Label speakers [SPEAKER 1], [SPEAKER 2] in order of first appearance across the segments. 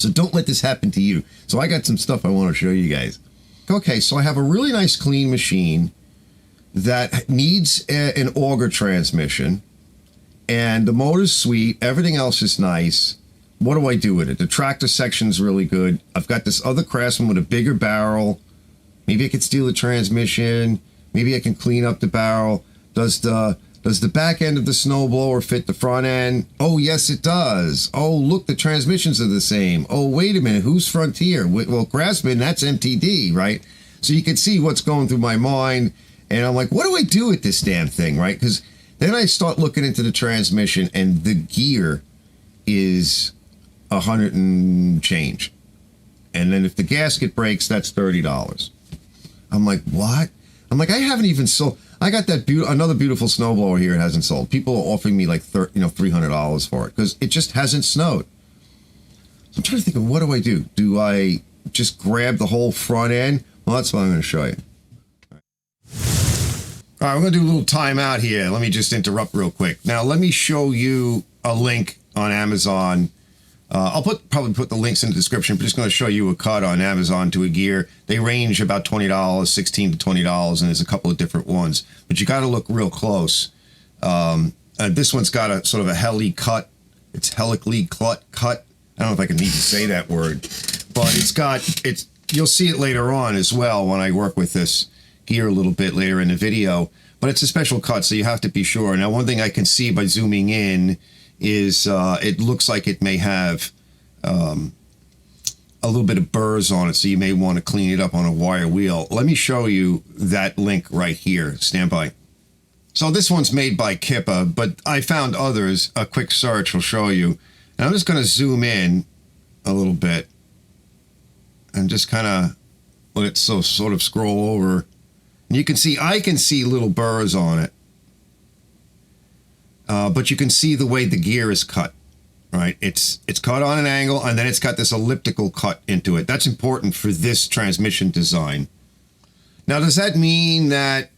[SPEAKER 1] So don't let this happen to you. So I got some stuff I want to show you guys. Okay, so I have a really nice clean machine that needs an Auger transmission. And the motor's sweet. Everything else is nice. What do I do with it? The tractor section's really good. I've got this other Craftsman with a bigger barrel. Maybe I could steal the transmission. Maybe I can clean up the barrel. Does the back end of the snowblower fit the front end? Oh, yes, it does. Oh, look, the transmissions are the same. Oh, wait a minute. Who's Frontier? Well, Craftsman, that's MTD, right? So you can see what's going through my mind. And I'm like, what do I do with this damn thing, right? Because then I start looking into the transmission, and the gear is $100 and change. And then if the gasket breaks, that's $30. I'm like, what? I'm like, I haven't even sold. I got that another beautiful snowblower here. It hasn't sold. People are offering me like $300 for it because it just hasn't snowed. So I'm trying to think of, what do I do? Do I just grab the whole front end? Well, that's what I'm going to show you. All right, we're going to do a little timeout here. Let me just interrupt real quick. Now, let me show you a link on Amazon. I'll probably put the links in the description. I'm just going to show you a cut on Amazon to a gear. They range about $20, $16 to $20, and there's a couple of different ones. But you got to look real close. This one's got a sort of a heli cut. It's helically cut. I don't know if I can even say that word, but you'll see it later on as well when I work with this gear a little bit later in the video. But it's a special cut, so you have to be sure. Now, one thing I can see by zooming in is it looks like it may have a little bit of burrs on it, so you may want to clean it up on a wire wheel. Let me show you that link right here. Stand by. So this one's made by Kippa, but I found others. A quick search will show you. And I'm just going to zoom in a little bit and just kind of let it sort of scroll over. And you can see, I can see little burrs on it. But you can see the way the gear is cut, right? It's cut on an angle, and then it's got this elliptical cut into it. That's important for this transmission design. Now, does that mean that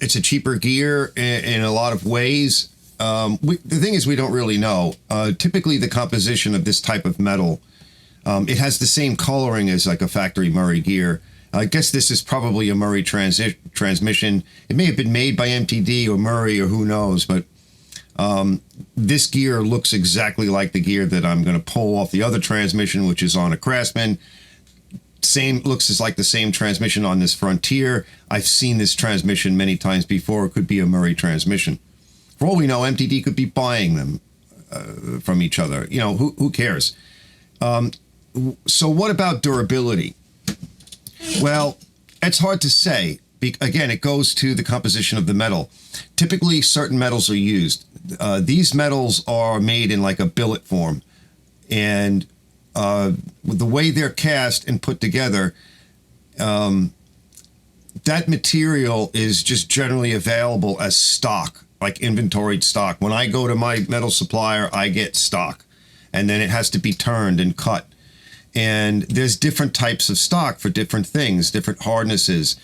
[SPEAKER 1] it's a cheaper gear in a lot of ways? The thing is, we don't really know. Typically, the composition of this type of metal, it has the same coloring as like a factory Murray gear. I guess this is probably a Murray transmission. It may have been made by MTD or Murray or who knows, but this gear looks exactly like the gear that I'm going to pull off the other transmission, which is on a Craftsman. Looks like the same transmission on this Frontier. I've seen this transmission many times before. It could be a Murray transmission. For all we know, MTD could be buying them from each other. You know, who cares? So what about durability? Well, it's hard to say. Again, it goes to the composition of the metal. Typically, certain metals are used. These metals are made in like a billet form. And with the way they're cast and put together, that material is just generally available as stock, like inventoried stock. When I go to my metal supplier, I get stock. And then it has to be turned and cut. And there's different types of stock for different things, different hardnesses,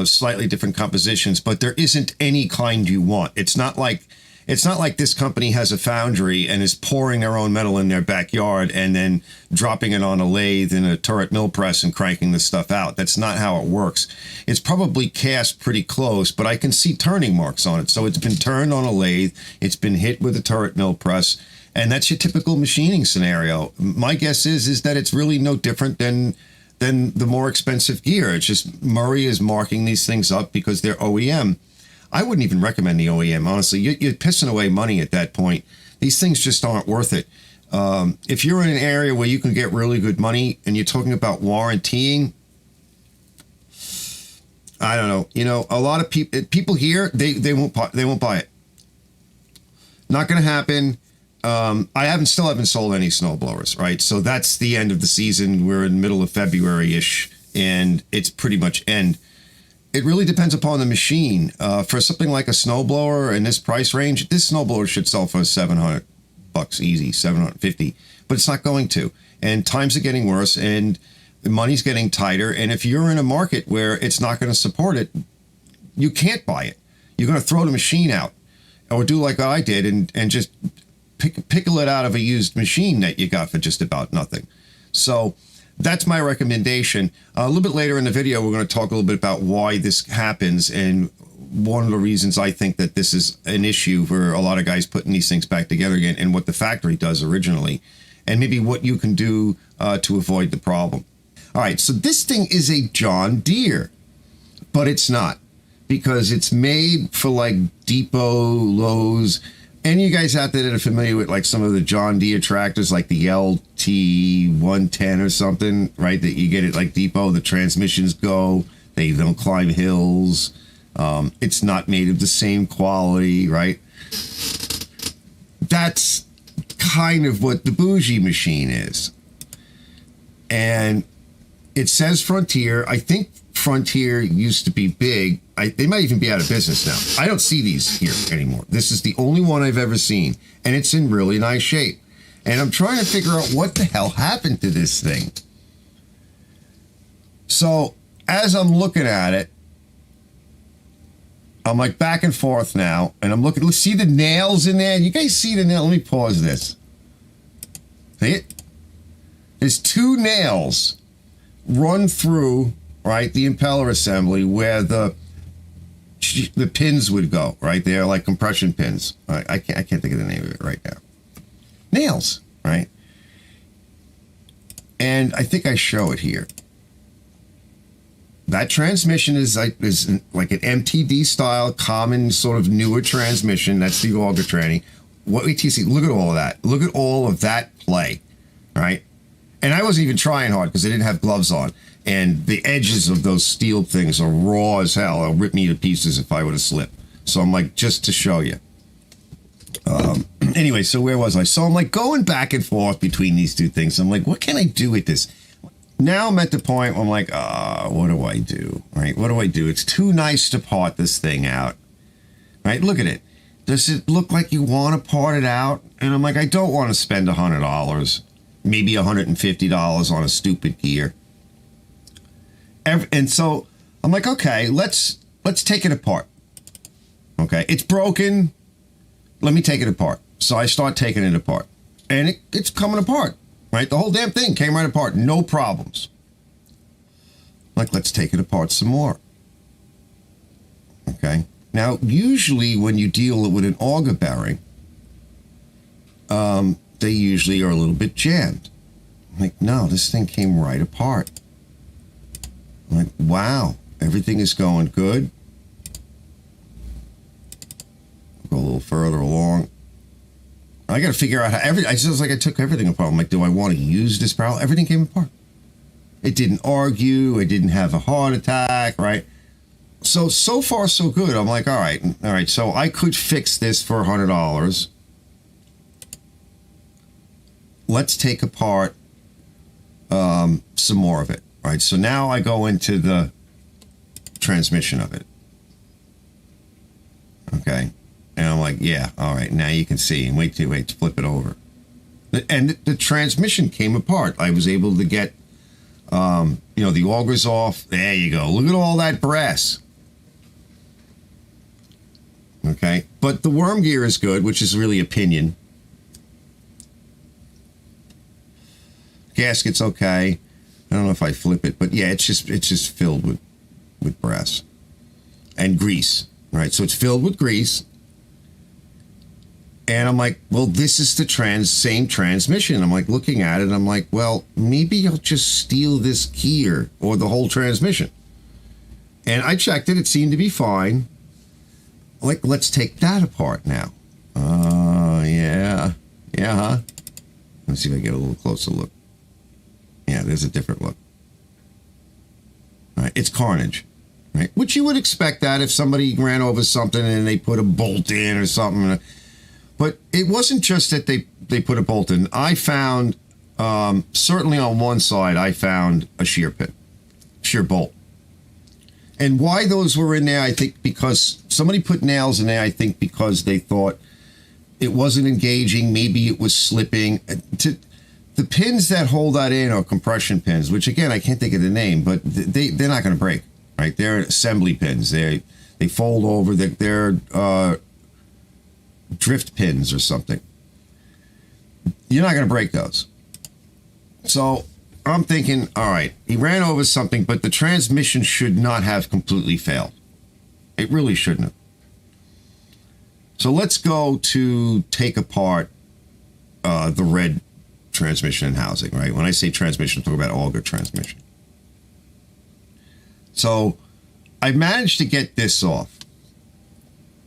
[SPEAKER 1] slightly different compositions, but there isn't any kind you want. It's not like this company has a foundry and is pouring their own metal in their backyard and then dropping it on a lathe in a turret mill press and cranking the stuff out. That's not how it works. It's probably cast pretty close, but I can see turning marks on it. So it's been turned on a lathe. It's been hit with a turret mill press. And that's your typical machining scenario. My guess is that it's really no different than the more expensive gear. It's just Murray is marking these things up because they're OEM. I wouldn't even recommend the OEM, honestly. You're pissing away money at that point. These things just aren't worth it. If you're in an area where you can get really good money and you're talking about warrantying, I don't know. You know, a lot of people here, they won't buy it. Not going to happen. I still haven't sold any snowblowers, right? So that's the end of the season. We're in the middle of February-ish, and it's pretty much end. It really depends upon the machine. For something like a snowblower in this price range, this snowblower should sell for $700 easy, $750, but it's not going to. And times are getting worse, and the money's getting tighter. And if you're in a market where it's not going to support it, you can't buy it. You're going to throw the machine out, or do like I did and just pickle it out of a used machine that you got for just about nothing. So that's my recommendation. A little bit later in the video, we're going to talk a little bit about why this happens, and one of the reasons I think that this is an issue for a lot of guys putting these things back together again, and what the factory does originally, and maybe what you can do to avoid the problem. All right, so this thing is a John Deere, but it's not, because it's made for like Depot, Lowe's. Any of you guys out there that are familiar with like some of the John Deere tractors, like the LT110 or something, right? That you get at like Depot, the transmissions go, they don't climb hills. It's not made of the same quality, right? That's kind of what the bougie machine is. And it says Frontier. I think Frontier used to be big. They might even be out of business now. I don't see these here anymore. This is the only one I've ever seen, and it's in really nice shape. And I'm trying to figure out what the hell happened to this thing. So as I'm looking at it, I'm like back and forth now, and I'm looking. Let's see the nails in there. You guys see the nail? Let me pause this. See it? There's 2 nails run through, right, the impeller assembly where the pins would go, right? They're like compression pins. I can't think of the name of it right now. Nails, right? And I think I show it here. That transmission is like an MTD style, common sort of newer transmission. That's the Auger training. What ATC? Look at all of that. Look at all of that play, right? And I wasn't even trying hard because I didn't have gloves on. And the edges of those steel things are raw as hell. They'll rip me to pieces if I would have slipped. So I'm like, just to show you. Anyway, so where was I? So I'm like going back and forth between these 2 things. I'm like, what can I do with this? Now I'm at the point where I'm like, what do I do? Right? What do I do? It's too nice to part this thing out. Right? Look at it. Does it look like you want to part it out? And I'm like, I don't want to spend $100, maybe $150 on a stupid gear. And so I'm like, okay, let's take it apart. Okay, it's broken. Let me take it apart. So I start taking it apart, and it's coming apart. Right, the whole damn thing came right apart, no problems. Like, let's take it apart some more. Okay. Now, usually when you deal with an auger bearing, they usually are a little bit jammed. I'm like, no, this thing came right apart. I'm like, wow, everything is going good. Go a little further along. I got to figure out how I just like I took everything apart. I'm like, do I want to use this barrel? Everything came apart. It didn't argue. It didn't have a heart attack, right? So far, so good. I'm like, all right. So I could fix this for $100. Let's take apart some more of it, right? So now I go into the transmission of it. Okay. And I'm like, yeah, all right, now you can see. And wait to flip it over. And the transmission came apart. I was able to get, the augers off. There you go. Look at all that brass. Okay. But the worm gear is good, which is really opinion. Gasket's okay. I don't know if I flip it, but yeah, it's just filled with brass and grease, right? So it's filled with grease. And I'm like, well, this is the same transmission. I'm like looking at it. I'm like, well, maybe I'll just steal this gear or the whole transmission. And I checked it. It seemed to be fine. Like, let's take that apart now. Yeah. Yeah, huh? Let's see if I get a little closer look. Yeah, there's a different look. All right, it's carnage. Right? Which you would expect that if somebody ran over something and they put a bolt in or something. But it wasn't just that they put a bolt in. I found, certainly on one side, I found a shear bolt. And why those were in there, I think because somebody put nails in there, I think because they thought it wasn't engaging, maybe it was slipping. The pins that hold that in are compression pins, which again, I can't think of the name, but they're not going to break, right? They're assembly pins. They fold over, they're drift pins or something. you're not going to break those. So I'm thinking, all right, he ran over something, but the transmission should not have completely failed. It really shouldn't have. So let's go to take apart the red transmission and housing, right? When I say transmission, I'm talking about Auger transmission. So I managed to get this off,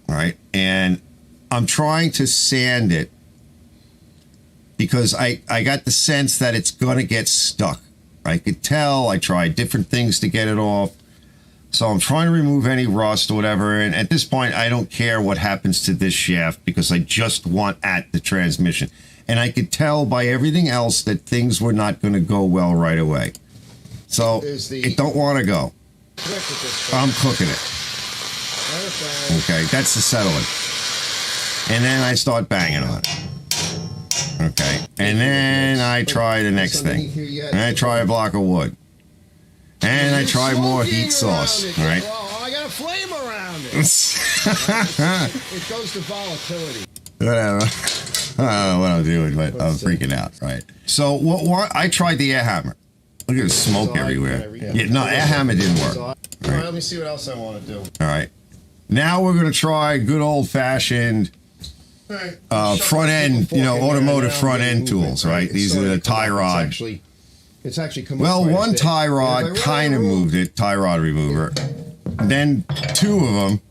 [SPEAKER 1] right? And I'm trying to sand it because I got the sense that it's going to get stuck. I could tell. I tried different things to get it off. So I'm trying to remove any rust or whatever. And at this point, I don't care what happens to this shaft because I just want at the transmission. And I could tell by everything else that things were not going to go well right away. So it don't want to go. I'm cooking it. Okay, that's the settling. And then I start banging on it. Okay, and then I try the next thing. And I try a block of wood. And I try more heat source. All right.
[SPEAKER 2] Oh, I got a flame around it. It goes to volatility.
[SPEAKER 1] Whatever. I don't know what I'm doing, but I'm freaking out. Right. So what I tried the air hammer. Look at the smoke everywhere. Yeah, no, air hammer didn't work.
[SPEAKER 2] All right, let me see what else I want to do.
[SPEAKER 1] All right. Now we're going to try good old-fashioned front end, automotive front end tools, right? These are the tie rod.
[SPEAKER 2] It's actually come
[SPEAKER 1] well, one tie rod kind of moved it, tie rod remover. Then two of them.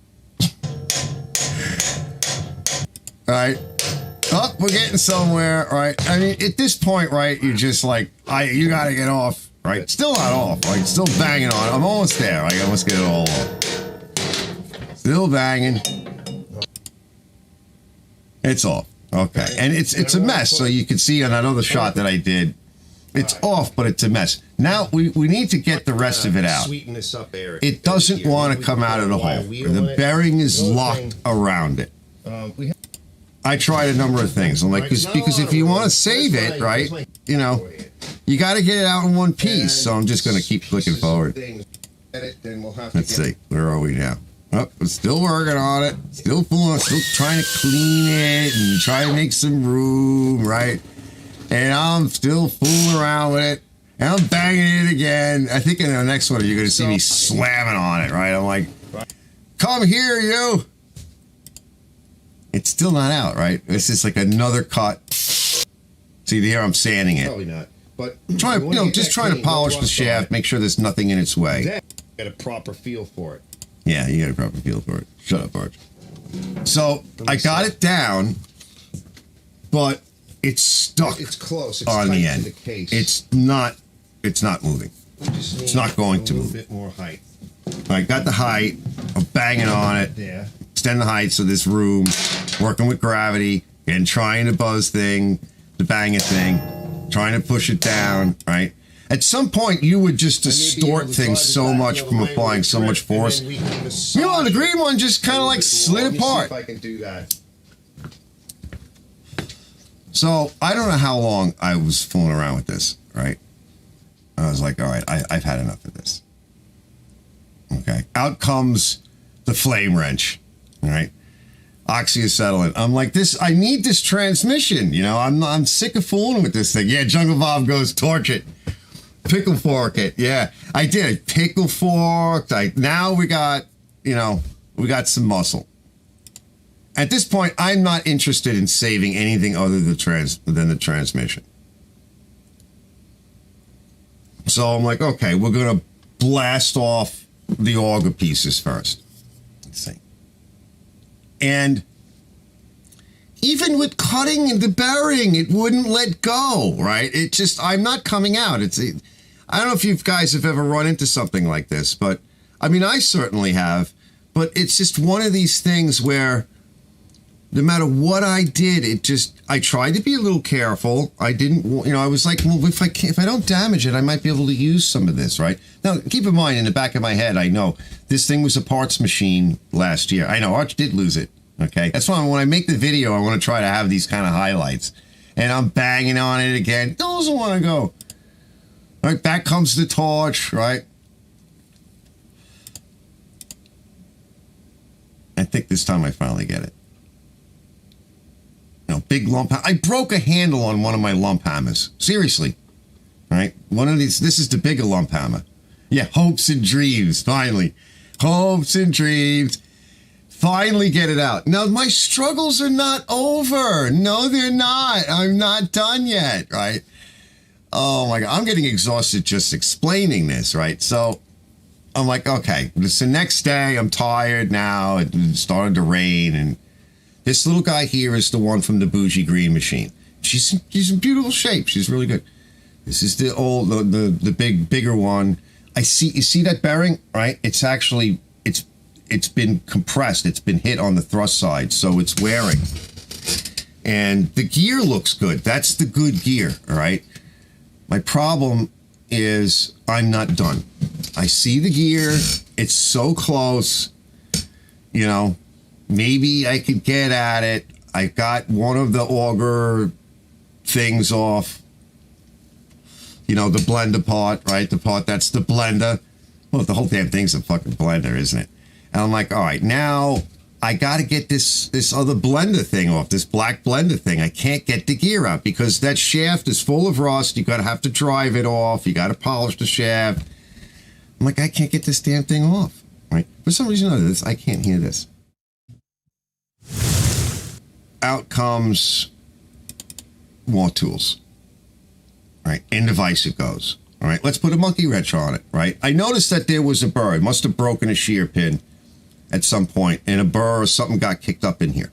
[SPEAKER 1] All right. Oh, we're getting somewhere, right? I mean, at this point, right, you're just like, you got to get off, right? Still not off, like, still banging on it. I'm almost there. I almost get it all off. Still banging. It's off. Okay. And it's a mess. So you can see on that other shot that I did, it's off, but it's a mess. Now we need to get the rest of it out. It doesn't want to come out of the hole. The bearing is locked around it. I tried a number of things. I'm like, because if you want to save it, right, you got to get it out in one piece. So I'm just going to keep clicking forward. Let's see. Where are we now? Oh, I'm still working on it. Still trying to clean it and try to make some room, right? And I'm still fooling around with it. And I'm banging it again. I think in the next one, you're going to see me slamming on it, right? I'm like, come here, you. It's still not out, right? It's just like another cut. See, there I'm sanding it.
[SPEAKER 2] Probably not. But
[SPEAKER 1] just trying to polish the shaft, make sure there's nothing in its way.
[SPEAKER 2] Get a proper feel for it.
[SPEAKER 1] Yeah, you got a proper feel for it. Shut up, Arch. So I got it down, but it's stuck.
[SPEAKER 2] It's close. It's
[SPEAKER 1] on
[SPEAKER 2] tight
[SPEAKER 1] the end.
[SPEAKER 2] To the case.
[SPEAKER 1] It's not moving. It's not going to move.
[SPEAKER 2] A bit more height.
[SPEAKER 1] I got the height. I'm banging on it.
[SPEAKER 2] Yeah.
[SPEAKER 1] Extend the height so this room, working with gravity and trying to buzz thing, the bang it thing, trying to push it down, right? At some point, you would just distort things so much from applying so much force. The green one just kind of like slid apart.
[SPEAKER 2] If I can do that.
[SPEAKER 1] So I don't know how long I was fooling around with this, right? I was like, all right, I've had enough of this. Okay. Out comes the flame wrench, right? Oxyacetylene. I'm like, I need this transmission. I'm sick of fooling with this thing. Yeah, Jungle Bob goes, torch it. Pickle fork it. Yeah, I did. Pickle forked. Now we got some muscle. At this point, I'm not interested in saving anything other than the transmission. So I'm like, okay, we're going to blast off the auger pieces first. Let's see. And even with cutting the bearing, it wouldn't let go, right? I'm not coming out. I don't know if you guys have ever run into something like this, but I mean, I certainly have, but it's just one of these things where no matter what I did, I tried to be a little careful. I didn't, I was like, well, if I don't damage it, I might be able to use some of this, right? Now, keep in mind, in the back of my head, I know this thing was a parts machine last year. I know Arch did lose it. Okay. That's why when I make the video, I want to try to have these kind of highlights, and I'm banging on it again. It doesn't want to go. All right. Back comes the torch, right? I think this time I finally get it. big lump. I broke a handle on one of my lump hammers. Seriously. Right? One of these, this is the bigger lump hammer. Yeah, hopes and dreams, finally. Hopes and dreams. Finally get it out. Now, my struggles are not over. No, they're not. I'm not done yet, right? Oh, my God. I'm getting exhausted just explaining this, right? So I'm like, okay, it's the next day. I'm tired now. It started to rain. And this little guy here is the one from the Bougie Green Machine. She's in beautiful shape. She's really good. This is the old, the bigger one. You see that bearing, right? It's actually, it's been compressed. It's been hit on the thrust side, so it's wearing. And the gear looks good. That's the good gear, all right? My problem is I'm not done. I see the gear. It's so close. Maybe I could get at it. I got one of the auger things off. The blender part, right? The part that's the blender. Well, the whole damn thing's a fucking blender, isn't it? And I'm like, all right, now I got to get this other blender thing off, this black blender thing. I can't get the gear out because that shaft is full of rust. You got to have to drive it off. You got to polish the shaft. I'm like, I can't get this damn thing off, right? For some reason or other, I can't hear this. Out comes more tools. Right, in the vise it goes. All right, let's put a monkey wrench on it, right? I noticed that there was a burr. It must have broken a shear pin at some point, and a burr or something got kicked up in here.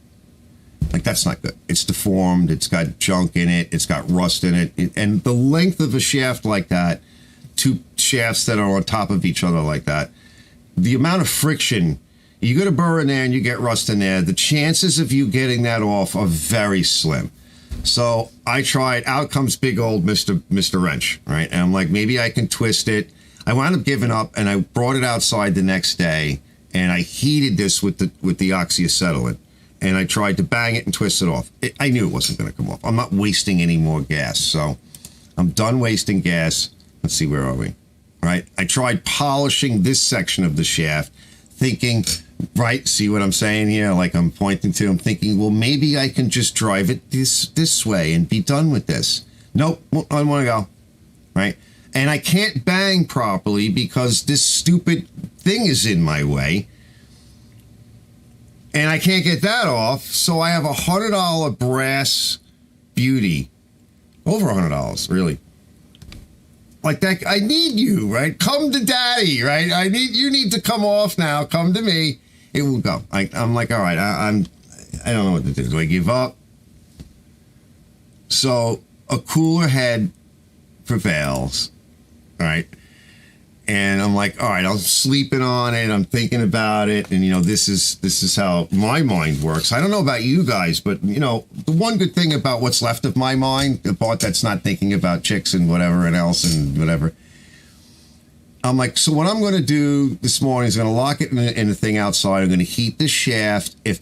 [SPEAKER 1] Like, that's not good. It's deformed. It's got junk in it. It's got rust in it. And the length of a shaft like that, two shafts that are on top of each other like that, the amount of friction, you get a burr in there and you get rust in there, the chances of you getting that off are very slim. So I tried, out comes big old Mr. Wrench, right? And I'm like, maybe I can twist it. I wound up giving up and I brought it outside the next day and I heated this with the oxyacetylene and I tried to bang it and twist it off. I knew it wasn't going to come off. I'm not wasting any more gas. So I'm done wasting gas. Let's see, where are we? Right? I tried polishing this section of the shaft thinking, right, see what I'm saying here? Like I'm pointing to, I'm thinking, well, maybe I can just drive it this way and be done with this. Nope, I want to go, right? And I can't bang properly because this stupid thing is in my way. And I can't get that off, so I have $100 brass beauty. Over $100, really. Like that, I need you, right? Come to daddy, right? You need to come off now. Come to me. It will go. I'm like, all right, I don't know what to do. Do I give up? So a cooler head prevails, all right? And I'm like, all right, I'm sleeping on it. I'm thinking about it. And, this is how my mind works. I don't know about you guys, but, the one good thing about what's left of my mind, the part that's not thinking about chicks and whatever and else and whatever, I'm like, so what I'm going to do this morning is going to lock it in the thing outside. I'm going to heat the shaft. If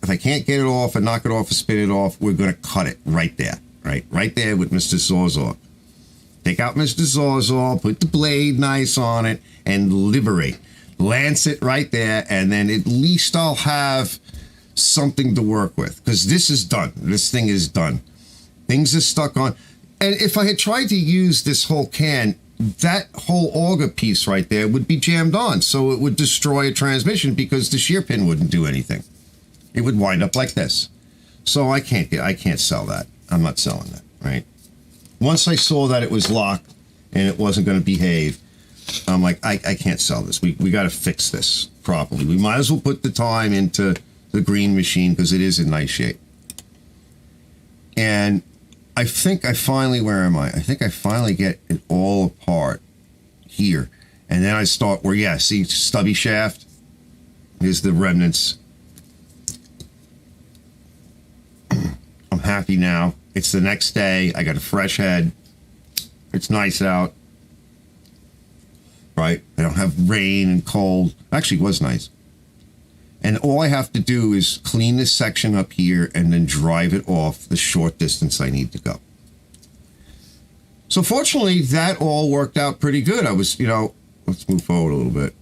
[SPEAKER 1] I can't get it off and knock it off or spin it off, we're going to cut it right there, right there with Mr. Sawzall. Take out Mr. Sawzall, put the blade nice on it, and liberate. Lance it right there, and then at least I'll have something to work with. Because this is done. This thing is done. Things are stuck on. And if I had tried to use this whole can, that whole auger piece right there would be jammed on. So it would destroy a transmission because the shear pin wouldn't do anything. It would wind up like this. So I can't sell that. I'm not selling that, right? Once I saw that it was locked and it wasn't going to behave, I'm like, I can't sell this. We got to fix this properly. We might as well put the time into the green machine because it is in nice shape. And I think I finally, where am I? I think I finally get it all apart here. And then I start see, stubby shaft. Here's the remnants. I'm happy now. It's the next day. I got a fresh head. It's nice out. Right? I don't have rain and cold. Actually, it was nice. And all I have to do is clean this section up here and then drive it off the short distance I need to go. So fortunately, that all worked out pretty good. I was, let's move forward a little bit.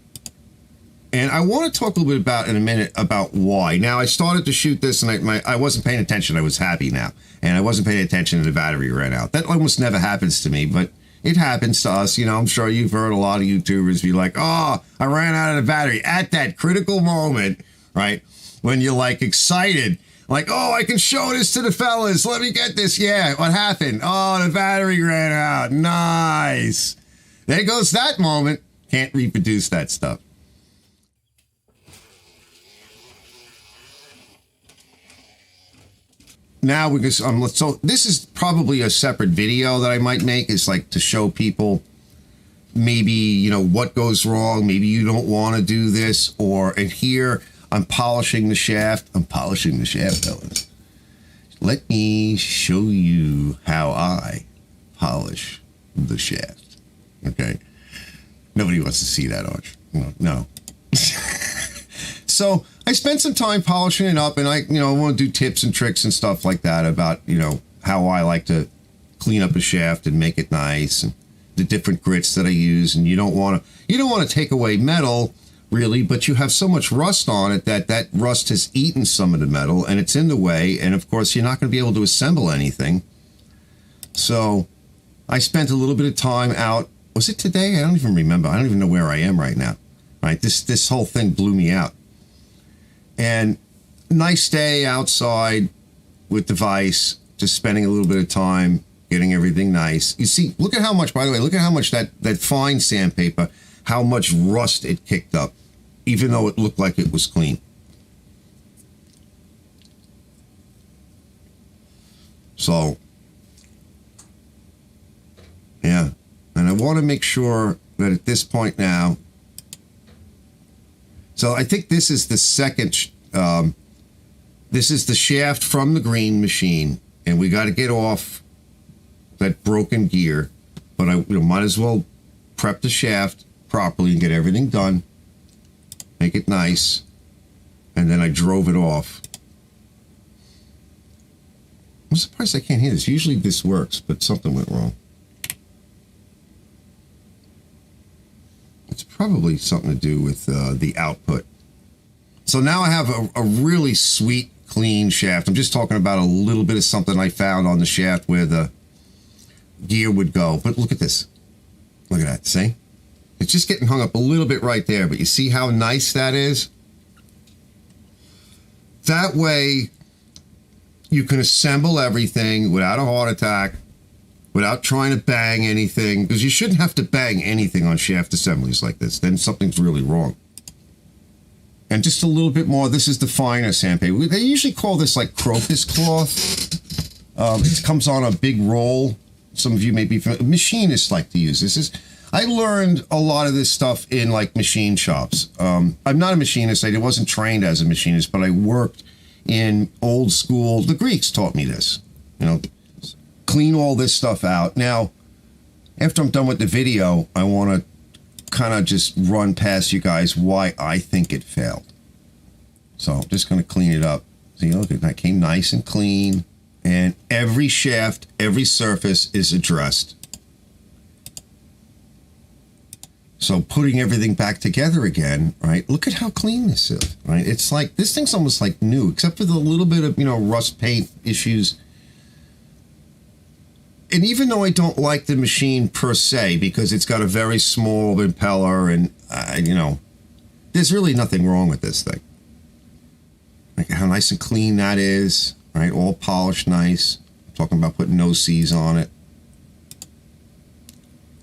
[SPEAKER 1] And I want to talk a little bit about in a minute about why. Now, I started to shoot this, and I wasn't paying attention. I was happy now. And I wasn't paying attention, and the battery ran out. That almost never happens to me, but it happens to us. You know, I'm sure you've heard a lot of YouTubers be like, oh, I ran out of the battery at that critical moment, right? When you're like excited, like, oh, I can show this to the fellas. Let me get this. Yeah, what happened? Oh, the battery ran out. Nice. There goes that moment. Can't reproduce that stuff. Now we can, so this is probably a separate video that I might make. It's like to show people maybe, you know, what goes wrong. Maybe you don't want to do this, and here I'm polishing the shaft. I'm polishing the shaft, fellas. Let me show you how I polish the shaft. Okay. Nobody wants to see that, Arch. No. So I spent some time polishing it up, and I want to do tips and tricks and stuff like that about, how I like to clean up a shaft and make it nice, and the different grits that I use. And you don't want to take away metal really, but you have so much rust on it that rust has eaten some of the metal and it's in the way. And of course, you're not going to be able to assemble anything. So I spent a little bit of time out. Was it today? I don't even remember. I don't even know where I am right now. Right? This whole thing blew me out. And nice day outside with the vise, just spending a little bit of time getting everything nice. You see, look at how much, by the way, look at how much that fine sandpaper, how much rust it kicked up, even though it looked like it was clean. So, yeah. And I want to make sure that at this point now, so I think this is the second, this is the shaft from the green machine, and we got to get off that broken gear, but I might as well prep the shaft properly and get everything done, make it nice, and then I drove it off. I'm surprised I can't hear this. Usually this works, but something went wrong. It's probably something to do with the output. So now I have a really sweet, clean shaft. I'm just talking about a little bit of something I found on the shaft where the gear would go. But look at this. Look at that. See? It's just getting hung up a little bit right there. But you see how nice that is? That way, you can assemble everything without a heart attack, without trying to bang anything, because you shouldn't have to bang anything on shaft assemblies like this. Then something's really wrong. And just a little bit more. This is the finer sandpaper. They usually call this like crocus cloth. It comes on a big roll. Some of you may be familiar. Machinists like to use this. I learned a lot of this stuff in like machine shops. I'm not a machinist. I wasn't trained as a machinist, but I worked in old school. The Greeks taught me this. Clean all this stuff out. Now, after I'm done with the video, I want to kind of just run past you guys why I think it failed. So I'm just going to clean it up. See, look at that. Came nice and clean. And every shaft, every surface is addressed. So putting everything back together again, right? Look at how clean this is, right? It's like, this thing's almost like new, except for the little bit of, rust paint issues. And even though I don't like the machine per se, because it's got a very small impeller and, there's really nothing wrong with this thing. Like how nice and clean that is, right? All polished nice. I'm talking about putting no C's on it.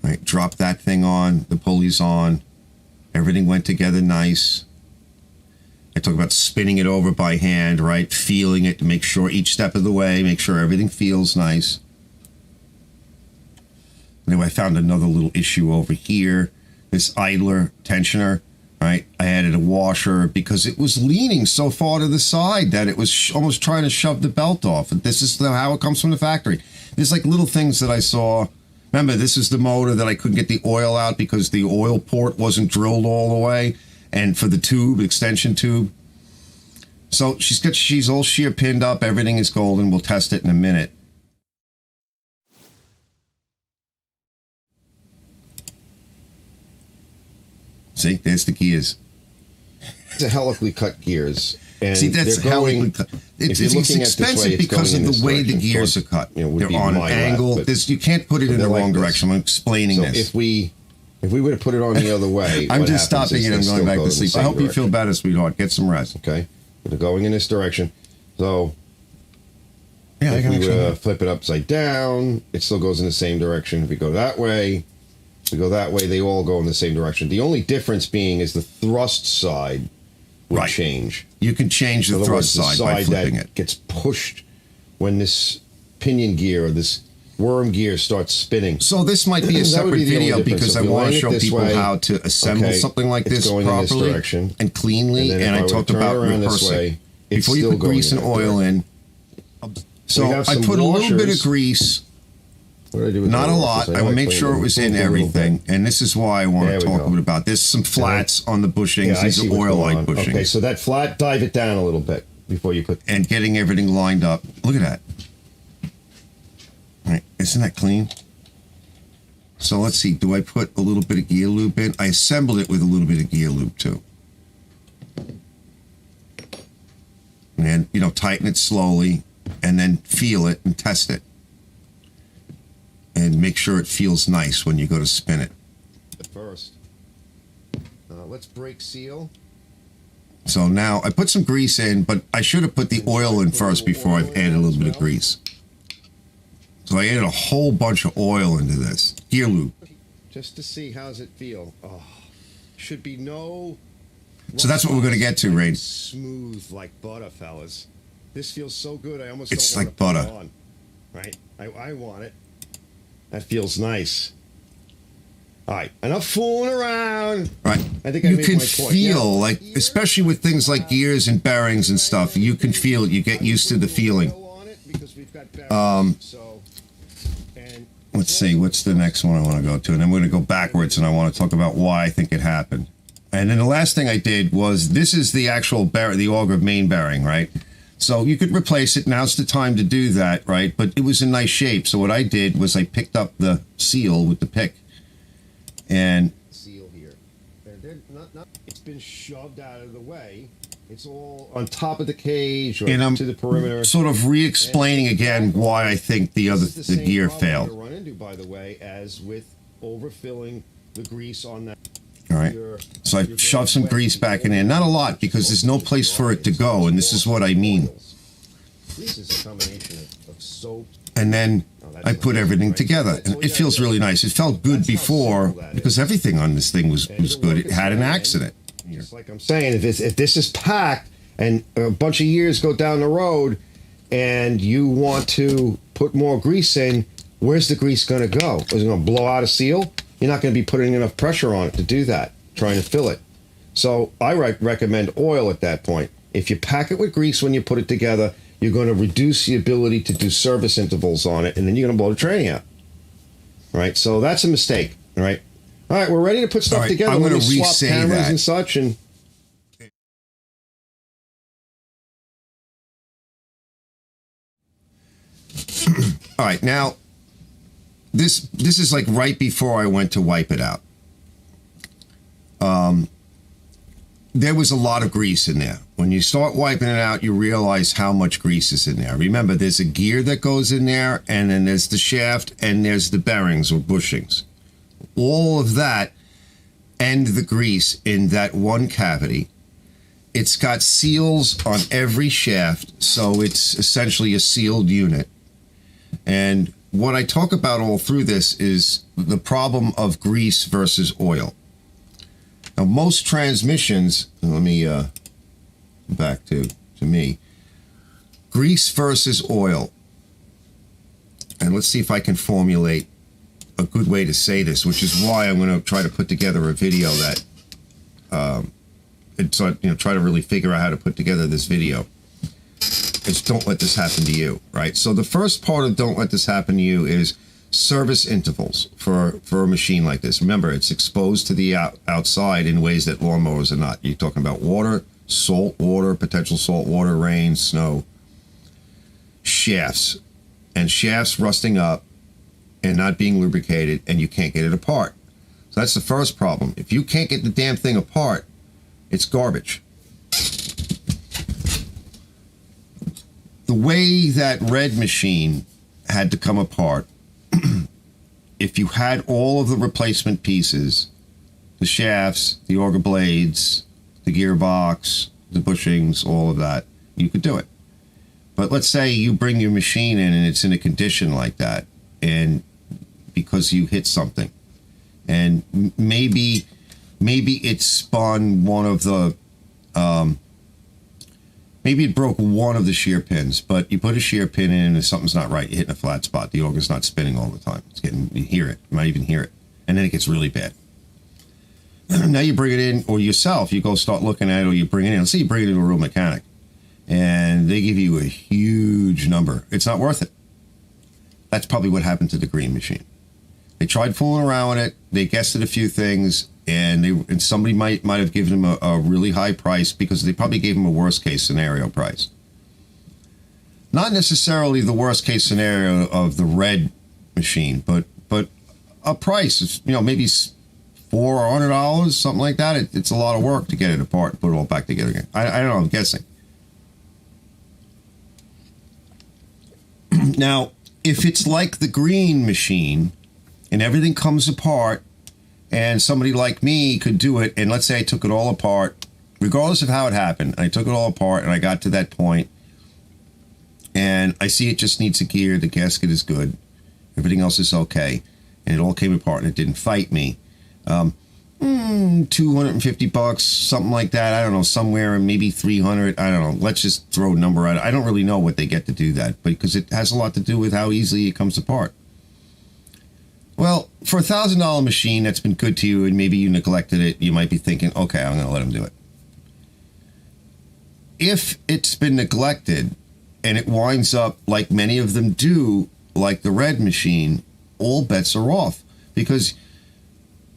[SPEAKER 1] Right, drop that thing on, the pulley's on. Everything went together nice. I talk about spinning it over by hand, right? Feeling it to make sure each step of the way, make sure everything feels nice. Anyway, I found another little issue over here. This idler tensioner, right? I added a washer because it was leaning so far to the side that it was almost trying to shove the belt off. And this is how it comes from the factory. There's like little things that I saw. Remember, this is the motor that I couldn't get the oil out because the oil port wasn't drilled all the way. And for the tube, extension tube. So she's all shear pinned up. Everything is golden. We'll test it in a minute. See, there's the gears.
[SPEAKER 2] the helically cut gears. And
[SPEAKER 1] See, that's
[SPEAKER 2] they're
[SPEAKER 1] how
[SPEAKER 2] going,
[SPEAKER 1] it's
[SPEAKER 2] looking at this
[SPEAKER 1] expensive
[SPEAKER 2] way, it's
[SPEAKER 1] because
[SPEAKER 2] going
[SPEAKER 1] of
[SPEAKER 2] in
[SPEAKER 1] the
[SPEAKER 2] this
[SPEAKER 1] way the
[SPEAKER 2] direction.
[SPEAKER 1] gears
[SPEAKER 2] So
[SPEAKER 1] are cut.
[SPEAKER 2] would
[SPEAKER 1] They're
[SPEAKER 2] be
[SPEAKER 1] on an
[SPEAKER 2] my
[SPEAKER 1] angle.
[SPEAKER 2] lap,
[SPEAKER 1] You can't put it in the
[SPEAKER 2] like
[SPEAKER 1] wrong
[SPEAKER 2] this.
[SPEAKER 1] direction. I'm explaining
[SPEAKER 2] So
[SPEAKER 1] this.
[SPEAKER 2] if we were to put it on the other way,
[SPEAKER 1] I'm
[SPEAKER 2] what
[SPEAKER 1] just
[SPEAKER 2] happens
[SPEAKER 1] stopping
[SPEAKER 2] is
[SPEAKER 1] it
[SPEAKER 2] they
[SPEAKER 1] and going
[SPEAKER 2] still
[SPEAKER 1] back
[SPEAKER 2] go
[SPEAKER 1] to
[SPEAKER 2] in the
[SPEAKER 1] sleep. I
[SPEAKER 2] same
[SPEAKER 1] hope you feel
[SPEAKER 2] direction.
[SPEAKER 1] better, sweetheart. Get some rest.
[SPEAKER 2] Okay, they're going in this direction. So
[SPEAKER 1] Yeah,
[SPEAKER 2] if we were to flip it upside down, it still goes in the same direction. If we go that way, we go that way, they all go in the same direction. The only difference being is the thrust side would
[SPEAKER 1] Right.
[SPEAKER 2] change.
[SPEAKER 1] You can change the
[SPEAKER 2] In other
[SPEAKER 1] thrust
[SPEAKER 2] words,
[SPEAKER 1] side by flipping
[SPEAKER 2] that
[SPEAKER 1] it.
[SPEAKER 2] gets pushed when this pinion gear or this worm gear starts spinning.
[SPEAKER 1] So this might be a
[SPEAKER 2] That would
[SPEAKER 1] separate
[SPEAKER 2] be the only
[SPEAKER 1] video
[SPEAKER 2] difference.
[SPEAKER 1] because
[SPEAKER 2] So
[SPEAKER 1] I
[SPEAKER 2] if you're
[SPEAKER 1] want to
[SPEAKER 2] laying it
[SPEAKER 1] show
[SPEAKER 2] this
[SPEAKER 1] people
[SPEAKER 2] way,
[SPEAKER 1] how to assemble
[SPEAKER 2] okay,
[SPEAKER 1] something like
[SPEAKER 2] it's
[SPEAKER 1] this
[SPEAKER 2] going in this
[SPEAKER 1] properly
[SPEAKER 2] direction.
[SPEAKER 1] and cleanly.
[SPEAKER 2] And then
[SPEAKER 1] And
[SPEAKER 2] if
[SPEAKER 1] I
[SPEAKER 2] I were
[SPEAKER 1] talked
[SPEAKER 2] to turn
[SPEAKER 1] about
[SPEAKER 2] around this
[SPEAKER 1] rehearsing
[SPEAKER 2] way, it's
[SPEAKER 1] before you
[SPEAKER 2] still
[SPEAKER 1] put
[SPEAKER 2] going
[SPEAKER 1] grease
[SPEAKER 2] in
[SPEAKER 1] and
[SPEAKER 2] that
[SPEAKER 1] oil in. So
[SPEAKER 2] have
[SPEAKER 1] I
[SPEAKER 2] some
[SPEAKER 1] put a little bit of
[SPEAKER 2] washers.
[SPEAKER 1] grease,
[SPEAKER 2] What do I do with
[SPEAKER 1] not
[SPEAKER 2] the
[SPEAKER 1] a
[SPEAKER 2] washers?
[SPEAKER 1] lot. I will
[SPEAKER 2] might
[SPEAKER 1] make
[SPEAKER 2] clean
[SPEAKER 1] sure
[SPEAKER 2] them
[SPEAKER 1] it was
[SPEAKER 2] a
[SPEAKER 1] in
[SPEAKER 2] little bit.
[SPEAKER 1] everything, and this is why I want
[SPEAKER 2] There
[SPEAKER 1] to
[SPEAKER 2] we
[SPEAKER 1] talk
[SPEAKER 2] go.
[SPEAKER 1] a bit about this. Some flats on the bushings.
[SPEAKER 2] Yeah, I
[SPEAKER 1] These
[SPEAKER 2] see
[SPEAKER 1] are
[SPEAKER 2] what's going
[SPEAKER 1] oil-like
[SPEAKER 2] on.
[SPEAKER 1] bushings.
[SPEAKER 2] Okay, so that flat, dive it down a little bit before you put.
[SPEAKER 1] And getting everything lined up. Look at that. All right, isn't that clean? So let's see. Do I put a little bit of gear lube in? I assembled it with a little bit of gear lube too. And tighten it slowly, and then feel it and test it, and make sure it feels nice when you go to spin it.
[SPEAKER 2] First, let's break seal.
[SPEAKER 1] So now I put some grease in, but I should have put the oil in first before I've added a little bit of grease. So I added a whole bunch of oil into this. Gear lube.
[SPEAKER 2] Just to see how's it feel. Oh, should be no.
[SPEAKER 1] So that's what we're going to get to, Ray.
[SPEAKER 2] Smooth like butter, fellas. This feels so good. I almost
[SPEAKER 1] It's
[SPEAKER 2] don't
[SPEAKER 1] like
[SPEAKER 2] want to
[SPEAKER 1] butter.
[SPEAKER 2] put it on. Right? I want it. That feels nice. All right, enough fooling around.
[SPEAKER 1] Right.
[SPEAKER 2] I think I
[SPEAKER 1] you
[SPEAKER 2] made
[SPEAKER 1] can
[SPEAKER 2] my point.
[SPEAKER 1] feel,
[SPEAKER 2] Now,
[SPEAKER 1] like, especially with things like gears and bearings and stuff, you can feel it. You get used to the feeling. Let's see, what's the next one I want to go to? And then we're going to go backwards, and I want to talk about why I think it happened. And then the last thing I did was, this is the actual the Auger main bearing, right? So you could replace it. Now's the time to do that, right? But it was in nice shape. So what I did was I picked up the seal with the pick. And
[SPEAKER 2] seal here. It's been shoved out of the way. It's all on top of the cage or
[SPEAKER 1] I'm
[SPEAKER 2] to the perimeter.
[SPEAKER 1] sort of re-explaining again why I think the
[SPEAKER 2] Same
[SPEAKER 1] gear
[SPEAKER 2] problem
[SPEAKER 1] failed.
[SPEAKER 2] you're run into, by the way, as with overfilling the grease on that.
[SPEAKER 1] All right. So I shoved some grease back in there. Not a lot, because there's no place for it to go, and this is what I mean.
[SPEAKER 2] Grease is a combination of soap.
[SPEAKER 1] And then I put everything together. And it feels really nice. It felt good before, because everything on this thing was good. It had an accident.
[SPEAKER 2] Just like I'm saying, if this is packed and a bunch of years go down the road and you want to put more grease in, where's the grease going to go? Is it going to blow out a seal? You're not going to be putting enough pressure on it to do that, trying to fill it. So I recommend oil at that point. If you pack it with grease when you put it together, you're going to reduce the ability to do service intervals on it, and then you're going to blow the training out. Right? So that's a mistake. All right? All right, we're ready to put stuff together.
[SPEAKER 1] I'm going to
[SPEAKER 2] Let me swap
[SPEAKER 1] re-say
[SPEAKER 2] cameras
[SPEAKER 1] that.
[SPEAKER 2] and such, and
[SPEAKER 1] All right, now, this is like right before I went to wipe it out. There was a lot of grease in there. When you start wiping it out, you realize how much grease is in there. Remember, there's a gear that goes in there, and then there's the shaft, and there's the bearings or bushings. All of that and the grease in that one cavity. It's got seals on every shaft, so it's essentially a sealed unit. And what I talk about all through this is the problem of grease versus oil. Now, most transmissions, let me back to me, grease versus oil. And let's see if I can formulate a good way to say this, which is why I'm going to try to put together a video that, try to really figure out how to put together this video. It's don't let this happen to you, right? So the first part of don't let this happen to you is service intervals for a machine like this. Remember, it's exposed to the outside in ways that lawnmowers are not. You're talking about water, salt water, potential salt water, rain, snow, shafts, and shafts rusting up and not being lubricated, and you can't get it apart. So that's the first problem. If you can't get the damn thing apart, it's garbage. the way that red machine had to come apart, if you had all of the replacement pieces, the shafts, the auger blades, the gearbox, the bushings, all of that, you could do it. But let's say you bring your machine in and it's in a condition like that, and because you hit something, and maybe it spun one of the, maybe it broke one of the shear pins, but you put a shear pin in and something's not right. You're hitting a flat spot. The auger's not spinning all the time. You hear it. You might even hear it. And then it gets really bad. Now you bring it in, or yourself, you go start looking at it, or you bring it in. Let's say you bring it into a real mechanic, and they give you a huge number. It's not worth it. That's probably what happened to the green machine. They tried fooling around with it. They guessed at a few things, and somebody might have given them a really high price because they probably gave them a worst case scenario price. Not necessarily the worst case scenario of the red machine, but a price. Maybe $400, something like that. It's a lot of work to get it apart and put it all back together again. I don't know. I'm guessing. Now, if it's like the green machine and everything comes apart, and somebody like me could do it, and let's say I took it all apart, regardless of how it happened, I took it all apart and I got to that point, and I see it just needs a gear, the gasket is good, everything else is okay, and it all came apart and it didn't fight me. $250, something like that. I don't know, somewhere, maybe 300. I don't know. Let's just throw a number out. I don't really know what they get to do that, because it has a lot to do with how easily it comes apart. Well, for a $1,000 machine that's been good to you and maybe you neglected it, you might be thinking, okay, I'm going to let them do it. If it's been neglected and it winds up like many of them do, like the red machine, all bets are off, because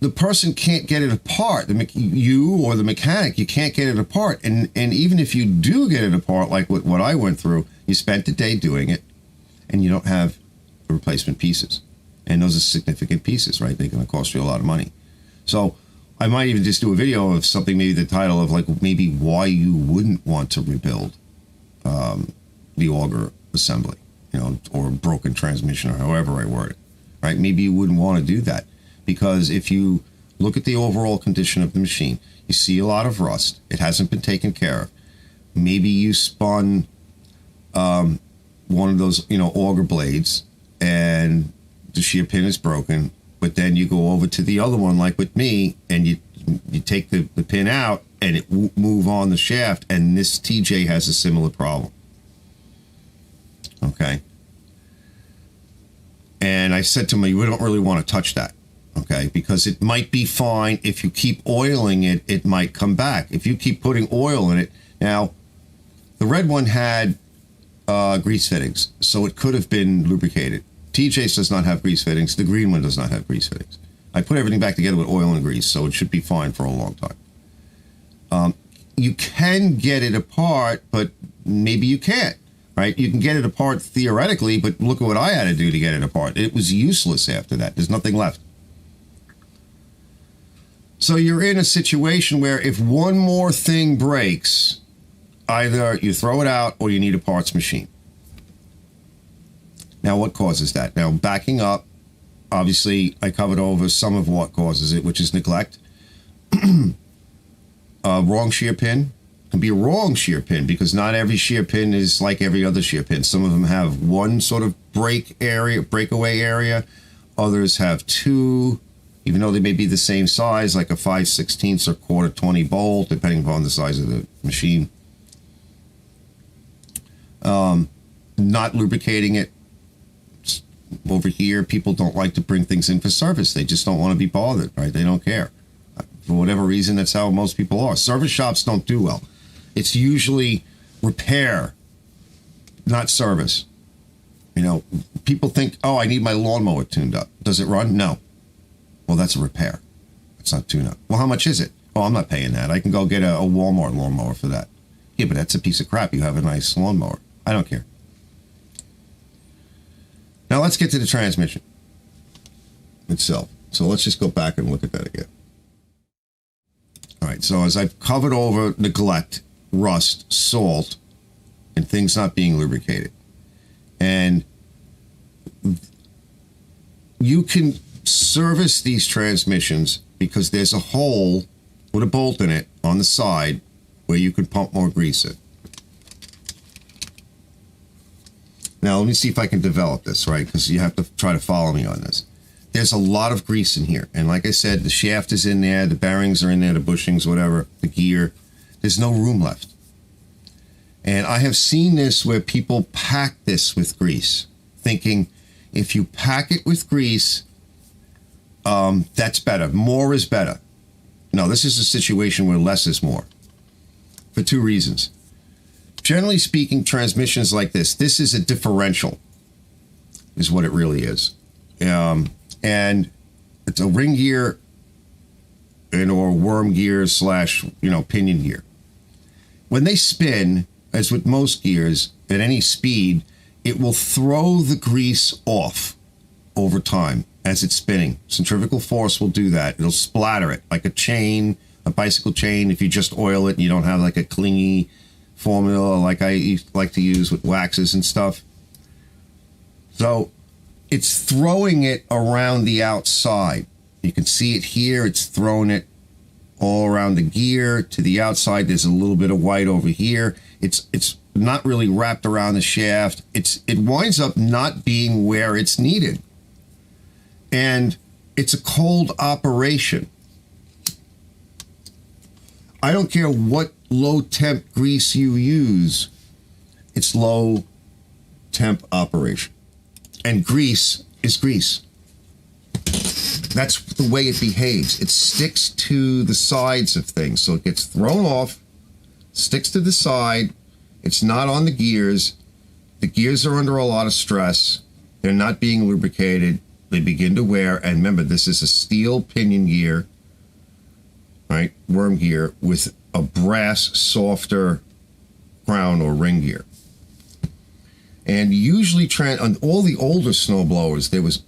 [SPEAKER 1] the person can't get it apart. You or the mechanic, you can't get it apart. And even if you do get it apart, like what I went through, you spent the day doing it and you don't have the replacement pieces. And those are significant pieces, right? They're going to cost you a lot of money. So I might even just do a video of something, maybe the title of like maybe why you wouldn't want to rebuild the auger assembly, or broken transmission, or however I word it, right? Maybe you wouldn't want to do that, because if you look at the overall condition of the machine, you see a lot of rust. It hasn't been taken care of. Maybe you spun one of those, auger blades, and the shear pin is broken, but then you go over to the other one, like with me, and you take the pin out and it won't move on the shaft, and this TJ has a similar problem. Okay. And I said to him, we don't really want to touch that, okay, because it might be fine. If you keep oiling it, it might come back. If you keep putting oil in it. Now, the red one had grease fittings, so it could have been lubricated. TJ's does not have grease fittings. The green one does not have grease fittings. I put everything back together with oil and grease, so it should be fine for a long time. You can get it apart, but maybe you can't, right? You can get it apart theoretically, but look at what I had to do to get it apart. It was useless after that. There's nothing left. So you're in a situation where if one more thing breaks, either you throw it out or you need a parts machine. Now, what causes that? Now, backing up, obviously, I covered over some of what causes it, which is neglect. Wrong shear pin. Can be a wrong shear pin, because not every shear pin is like every other shear pin. Some of them have one sort of breakaway area. Others have two, even though they may be the same size, like a 5/16 or quarter 20 bolt, depending upon the size of the machine. Not lubricating it. Over here, people don't like to bring things in for service. They just don't want to be bothered, right? They don't care. For whatever reason, that's how most people are. Service shops don't do well. It's usually repair, not service. People think, oh, I need my lawnmower tuned up. Does it run? No. Well, that's a repair. It's not tune up. Well, how much is it? Oh, I'm not paying that. I can go get a Walmart lawnmower for that. Yeah, but that's a piece of crap. You have a nice lawnmower. I don't care. Now let's get to the transmission itself. So let's just go back and look at that again. All right, so as I've covered over neglect, rust, salt, and things not being lubricated. And you can service these transmissions because there's a hole with a bolt in it on the side where you can pump more grease in. Now, let me see if I can develop this, right? Because you have to try to follow me on this. There's a lot of grease in here. And like I said, the shaft is in there, the bearings are in there, the bushings, whatever, the gear. There's no room left. And I have seen this where people pack this with grease, thinking if you pack it with grease, that's better. More is better. No, this is a situation where less is more. For two reasons. Generally speaking, transmissions like this is a differential, is what it really is. And it's a ring gear or worm gear / pinion gear. When they spin, as with most gears, at any speed, it will throw the grease off over time as it's spinning. Centrifugal force will do that. It'll splatter it like a chain, a bicycle chain. If you just oil it and you don't have like a clingy formula like I like to use with waxes and stuff. So it's throwing it around the outside. You can see it here. It's throwing it all around the gear to the outside. There's a little bit of white over here. It's not really wrapped around the shaft. It winds up not being where it's needed. And it's a cold operation. I don't care what low temp grease you use, it's low temp operation. And grease is grease. That's the way it behaves. It sticks to the sides of things. So it gets thrown off, sticks to the side. It's not on the gears. The gears are under a lot of stress. They're not being lubricated. They begin to wear. And remember, this is a steel pinion gear, right? Worm gear with a brass, softer crown or ring gear. And usually, on all the older snowblowers, there was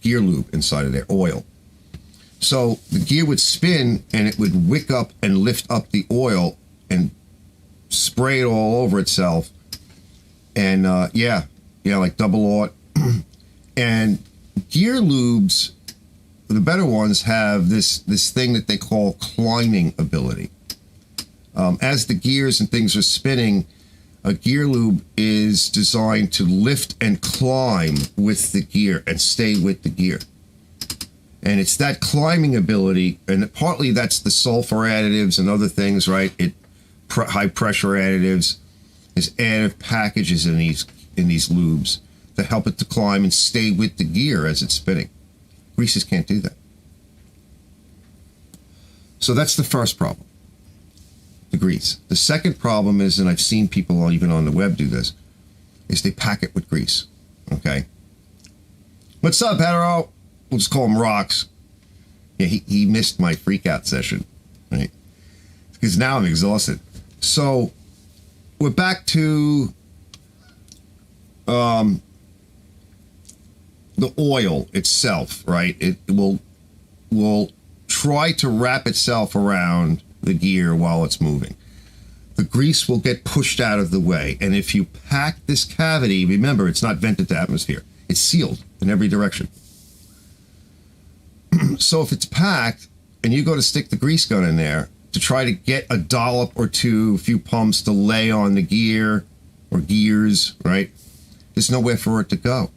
[SPEAKER 1] gear lube inside of there, oil. So the gear would spin and it would wick up and lift up the oil and spray it all over itself. And like double aught. And gear lubes, the better ones, have this thing that they call climbing ability. As the gears and things are spinning, a gear lube is designed to lift and climb with the gear and stay with the gear. And it's that climbing ability, and partly that's the sulfur additives and other things, right? High pressure additives. There's additive packages in these lubes that help it to climb and stay with the gear as it's spinning. Greases can't do that. So that's the first problem, the grease. The second problem is, and I've seen people even on the web do this, is they pack it with grease, okay? What's up, hetero? We'll just call him Rocks. Yeah, he missed my freak out session, right? Because now I'm exhausted. So we're back to the oil itself, right? It will try to wrap itself around the gear while it's moving. The grease will get pushed out of the way. And if you pack this cavity, remember, it's not vented to atmosphere. It's sealed in every direction. So if it's packed and you go to stick the grease gun in there to try to get a dollop or two, a few pumps to lay on the gear or gears, right? There's nowhere for it to go.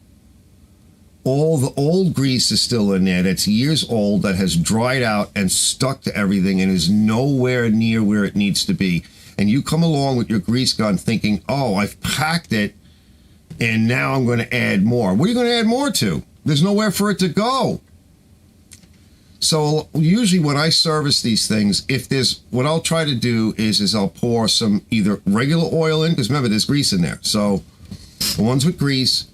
[SPEAKER 1] All the old grease is still in there that's years old, that has dried out and stuck to everything and is nowhere near where it needs to be. And you come along with your grease gun thinking, oh, I've packed it and now I'm going to add more. What are you going to add more to? There's nowhere for it to go. So usually when I service these things, what I'll try to do is I'll pour some either regular oil in, because remember, there's grease in there. So the ones with grease,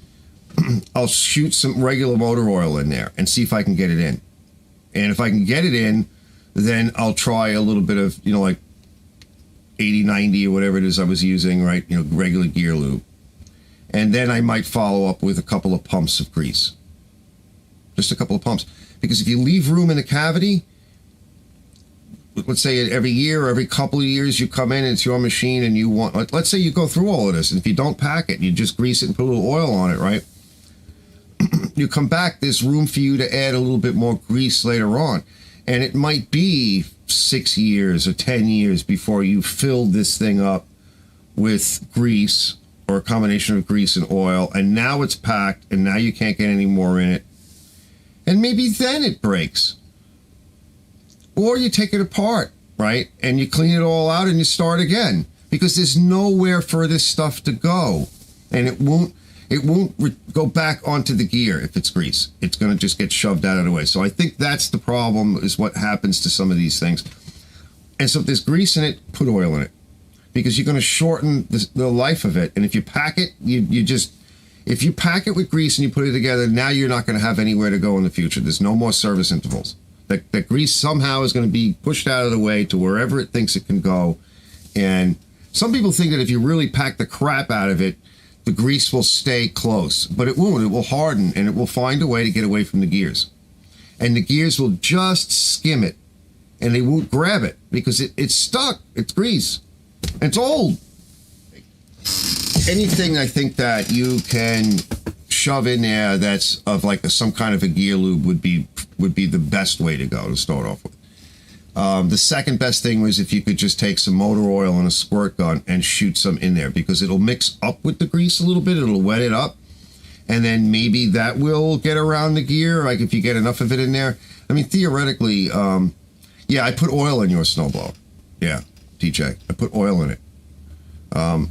[SPEAKER 1] I'll shoot some regular motor oil in there and see if I can get it in. And if I can get it in, then I'll try a little bit of, like 80, 90 or whatever it is I was using, right? Regular gear lube. And then I might follow up with a couple of pumps of grease. Just a couple of pumps. Because if you leave room in the cavity, let's say every year or every couple of years you come in, it's your machine and you want, let's say you go through all of this, and if you don't pack it, you just grease it and put a little oil on it, right? You come back, there's room for you to add a little bit more grease later on. And it might be 6 years or 10 years before you fill this thing up with grease or a combination of grease and oil, and now it's packed, and now you can't get any more in it. And maybe then it breaks. Or you take it apart, right? And you clean it all out and you start again, because there's nowhere for this stuff to go. And it won't go back onto the gear if it's grease. It's going to just get shoved out of the way. So I think that's the problem, is what happens to some of these things. And so if there's grease in it, put oil in it, because you're going to shorten the life of it. And if you pack it, if you pack it with grease and you put it together, now you're not going to have anywhere to go in the future. There's no more service intervals. That grease somehow is going to be pushed out of the way to wherever it thinks it can go. And some people think that if you really pack the crap out of it, the grease will stay close, but it won't. It will harden, and it will find a way to get away from the gears. And the gears will just skim it, and they won't grab it because it's stuck. It's grease. It's old. Anything I think that you can shove in there that's of like some kind of a gear lube would be the best way to go to start off with. The second best thing was if you could just take some motor oil and a squirt gun and shoot some in there, because it'll mix up with the grease a little bit. It'll wet it up, and then maybe that will get around the gear, like if you get enough of it in there. I mean, theoretically, yeah, I put oil in your snowblower. Yeah, TJ, I put oil in it. I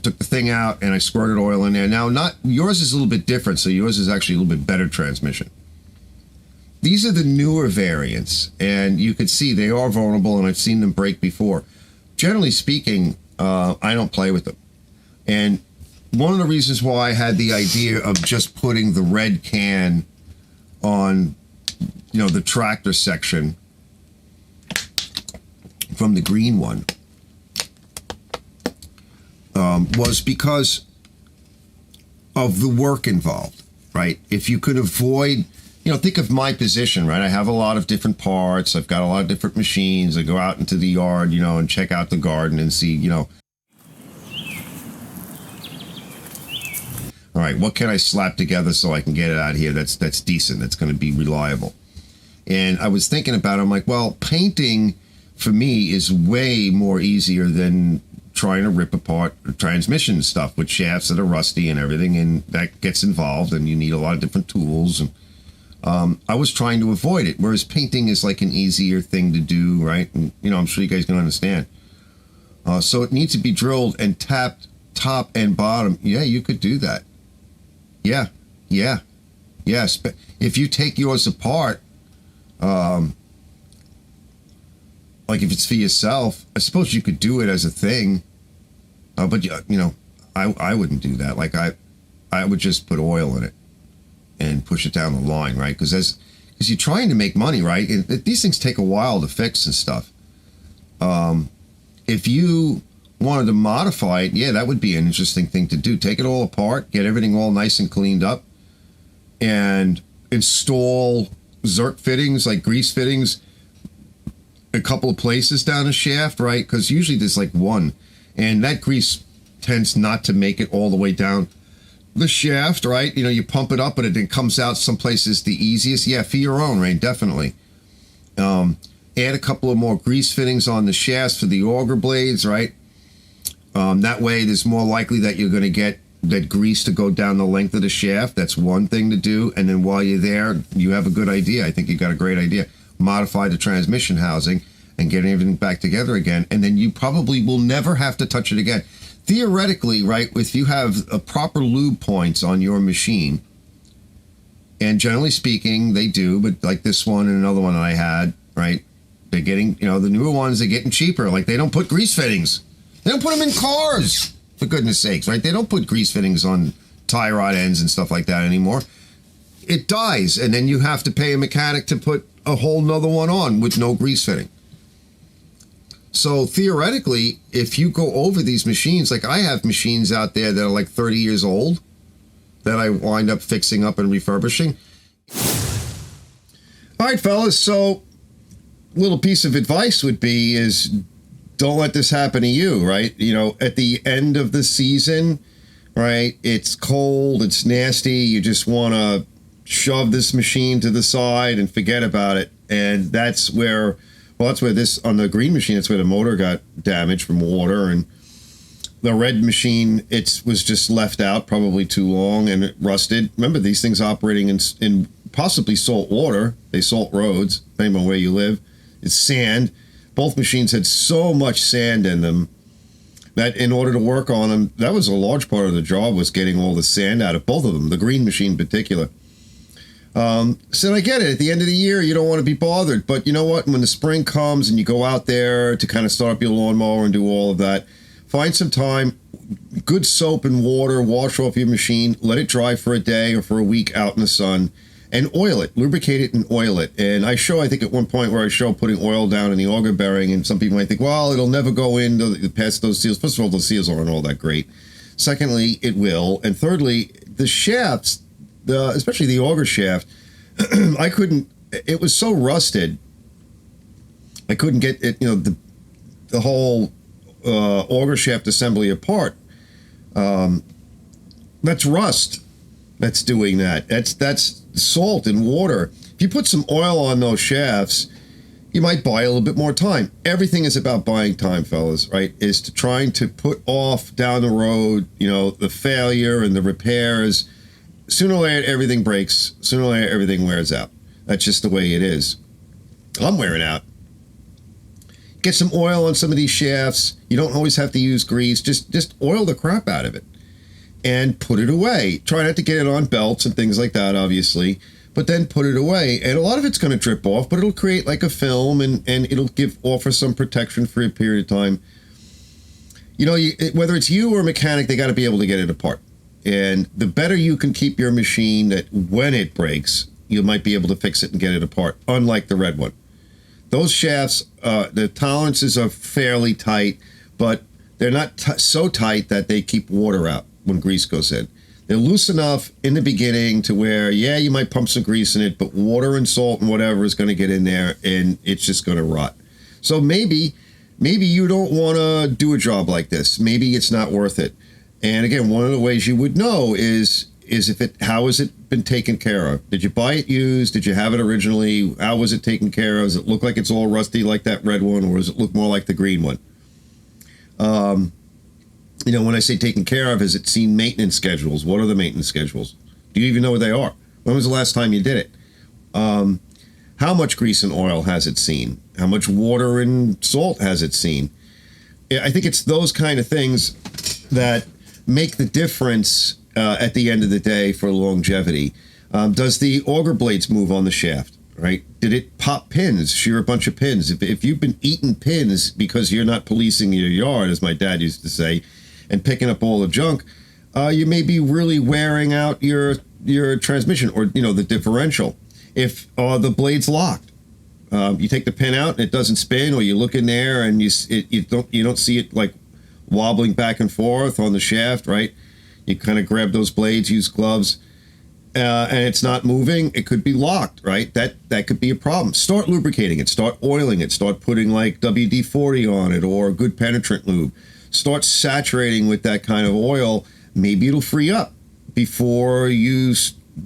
[SPEAKER 1] took the thing out and I squirted oil in there. Now, not yours is a little bit different, so yours is actually a little bit better transmission. These are the newer variants, and you can see they are vulnerable, and I've seen them break before. Generally speaking, I don't play with them. And one of the reasons why I had the idea of just putting the red can on, the tractor section from the green one was because of the work involved, right? If you could avoid... think of my position, right? I have a lot of different parts. I've got a lot of different machines. I go out into the yard, and check out the garden and see, all right, what can I slap together so I can get it out here that's decent, that's going to be reliable? And I was thinking about it. I'm like, well, painting for me is way more easier than trying to rip apart transmission stuff with shafts that are rusty and everything, and that gets involved, and you need a lot of different tools. And I was trying to avoid it, whereas painting is like an easier thing to do, right? And, I'm sure you guys can understand. So it needs to be drilled and tapped top and bottom. Yeah, you could do that. Yeah. Yes. If you take yours apart, like if it's for yourself, I suppose you could do it as a thing. But I wouldn't do that. Like I would just put oil in it and push it down the line, right? Because you're trying to make money, right? And these things take a while to fix and stuff. If you wanted to modify it, yeah, that would be an interesting thing to do. Take it all apart, get everything all nice and cleaned up, and install Zerk fittings, like grease fittings, a couple of places down the shaft, right? Because usually there's like one, and that grease tends not to make it all the way down the shaft, right? You pump it up, but it comes out some places the easiest. Yeah, for your own, right? Definitely. Add a couple of more grease fittings on the shafts for the auger blades, right? That way, there's more likely that you're going to get that grease to go down the length of the shaft. That's one thing to do. And then while you're there, you have a good idea. I think you got a great idea. Modify the transmission housing and get everything back together again. And then you probably will never have to touch it again. Theoretically, right, if you have a proper lube points on your machine, and generally speaking, they do, but like this one and another one that I had, right, they're getting, the newer ones, they're getting cheaper. Like, they don't put grease fittings. They don't put them in cars, for goodness sakes, right? They don't put grease fittings on tie rod ends and stuff like that anymore. It dies, and then you have to pay a mechanic to put a whole nother one on with no grease fitting. So theoretically, if you go over these machines, like I have machines out there that are like 30 years old that I wind up fixing up and refurbishing. All right, fellas. So little piece of advice would be is don't let this happen to you, right? You know, at the end of the season, right? It's cold, it's nasty. You just want to shove this machine to the side and forget about it. And that's where, well, that's where this, on the green machine, that's where the motor got damaged from water. And the red machine, it was just left out probably too long and it rusted. Remember, these things operating in possibly salt water. They salt roads, depending on where you live. It's sand. Both machines had so much sand in them that in order to work on them, that was a large part of the job, was getting all the sand out of both of them, the green machine in particular. So I get it. At the end of the year, you don't want to be bothered. But you know what? When the spring comes and you go out there to kind of start up your lawnmower and do all of that, find some time, good soap and water, wash off your machine, let it dry for a day or for a week out in the sun, and oil it, lubricate it and oil it. And I think at one point where I show putting oil down in the auger bearing, and some people might think, well, it'll never go in past those seals. First of all, those seals aren't all that great. Secondly, it will. And thirdly, the shafts, especially the auger shaft, it was so rusted, I couldn't get it, the whole auger shaft assembly apart. That's rust that's doing that. That's salt and water. If you put some oil on those shafts, you might buy a little bit more time. Everything is about buying time, fellas, right? Is to trying to put off down the road, the failure and the repairs. Sooner or later, everything breaks. Sooner or later, everything wears out. That's just the way it is. I'm wearing out. Get some oil on some of these shafts. You don't always have to use grease. Just oil the crap out of it and put it away. Try not to get it on belts and things like that, obviously, but then put it away. And a lot of it's going to drip off, but it'll create like a film and it'll offer some protection for a period of time. Whether it's you or a mechanic, they got to be able to get it apart. And the better you can keep your machine, that when it breaks, you might be able to fix it and get it apart, unlike the red one. Those shafts, the tolerances are fairly tight, but they're not so tight that they keep water out when grease goes in. They're loose enough in the beginning to where, you might pump some grease in it, but water and salt and whatever is going to get in there and it's just going to rot. So maybe you don't want to do a job like this. Maybe it's not worth it. And again, one of the ways you would know is how has it been taken care of? Did you buy it used? Did you have it originally? How was it taken care of? Does it look like it's all rusty like that red one, or does it look more like the green one? When I say taken care of, has it seen maintenance schedules? What are the maintenance schedules? Do you even know what they are? When was the last time you did it? How much grease and oil has it seen? How much water and salt has it seen? I think it's those kind of things that make the difference at the end of the day for longevity. Does the auger blades move on the shaft, right? Did it pop pins, shear a bunch of pins? If you've been eating pins because you're not policing your yard, as my dad used to say, and picking up all the junk, you may be really wearing out your transmission or, the differential. If the blade's locked, you take the pin out and it doesn't spin, or you look in there and you don't see it like wobbling back and forth on the shaft, right? You kind of grab those blades, use gloves, and it's not moving. It could be locked, right? That could be a problem. Start lubricating it. Start oiling it. Start putting like WD-40 on it or good penetrant lube. Start saturating with that kind of oil. Maybe it'll free up before you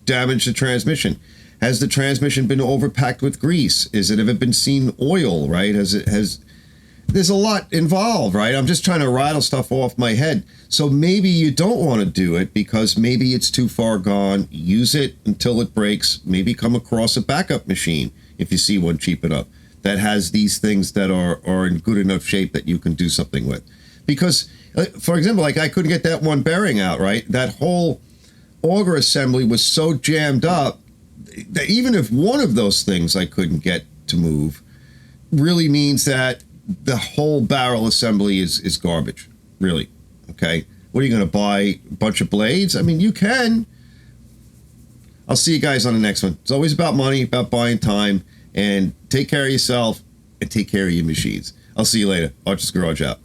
[SPEAKER 1] damage the transmission. Has the transmission been overpacked with grease? Has it ever been seen oil, right? There's a lot involved, right? I'm just trying to rattle stuff off my head. So maybe you don't want to do it because maybe it's too far gone. Use it until it breaks. Maybe come across a backup machine if you see one cheap enough that has these things that are in good enough shape that you can do something with. Because, for example, like I couldn't get that one bearing out, right? That whole auger assembly was so jammed up that even if one of those things I couldn't get to move, really means that the whole barrel assembly is garbage, really. Okay, what are you going to buy? A bunch of blades? I mean, you can. I'll see you guys on the next one. It's always about money, about buying time, and take care of yourself and take care of your machines. I'll see you later. Archer's Garage out.